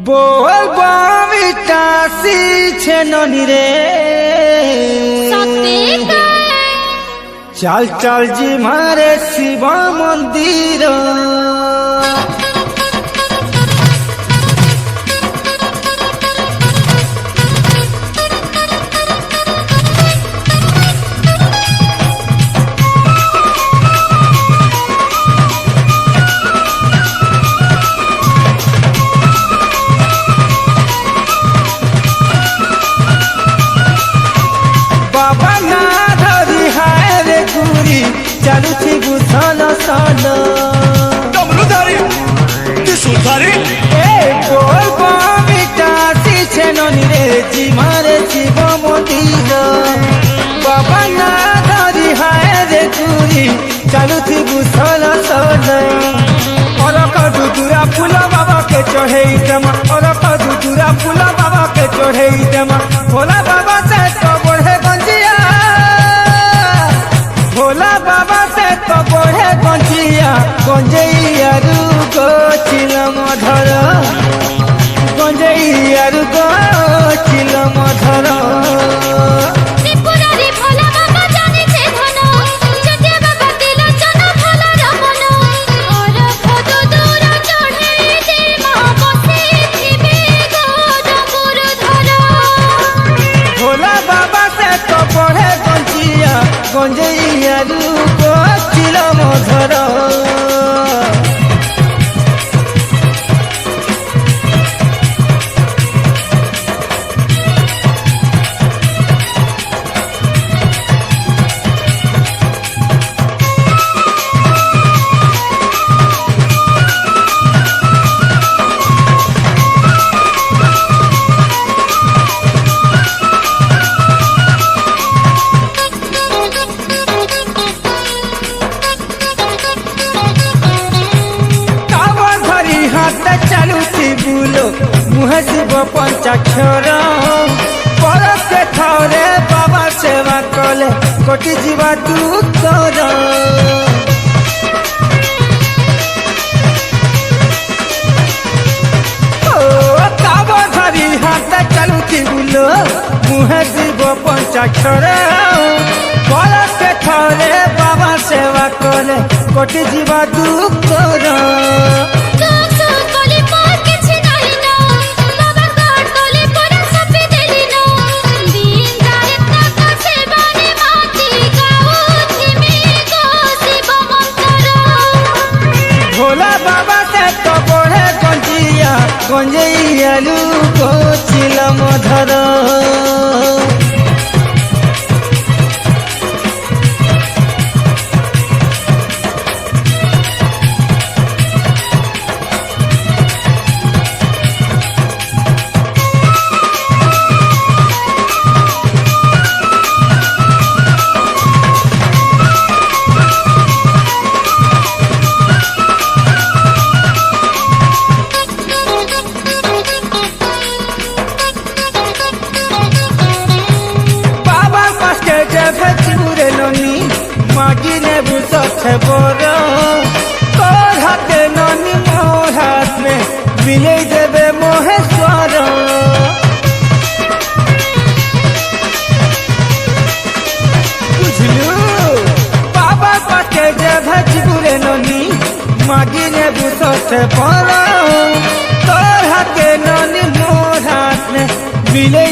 बोल बावितासी छेननी रे चल चल जी मारे शिव मंदिर चलुची बुझल सन डमरुधारी त्रिशूलधारी बोल बावितासी छेननी रे जिमारे शिव मंदिर बाबा ना धरी हाय रे गुरी चलुची बुझल सन और कदुरा फूल बाबा के चढ़े दमा और कदुरा फूल बाबा के चढ़े दमा भोला बाबा से तो बढ़े गंजिया भोला बाबा से तो बढ़े गंजिया गंजैया रुगो चिल मधर गंजैया रुगो चिल मधर भोला बाबा से तो बढ़े गंजिया गंजैया रुगो चिल मधर चलुची बुलो मुहे शिव पंचाक्षर पर के थरे बाबा सेवा कले कोटि जीवा दूतर धरी हाथ चलुची बुलो मुहे शिव पंचाक्षर पर के थरे बाबा सेवा कले कोटि जीवा दूतर भोला बाबा से तो बढ़े गंजिया गंजैया लुको चिल मधर मागिने बुझे बर तोर हाथे ननी मोर हाथ में मिले देवे मोहेश्वर बुझलू बाबा पाके जे भजपुरे ननी मागिने बुझे बर तोर हाथे ननी मोर हाथ में मिले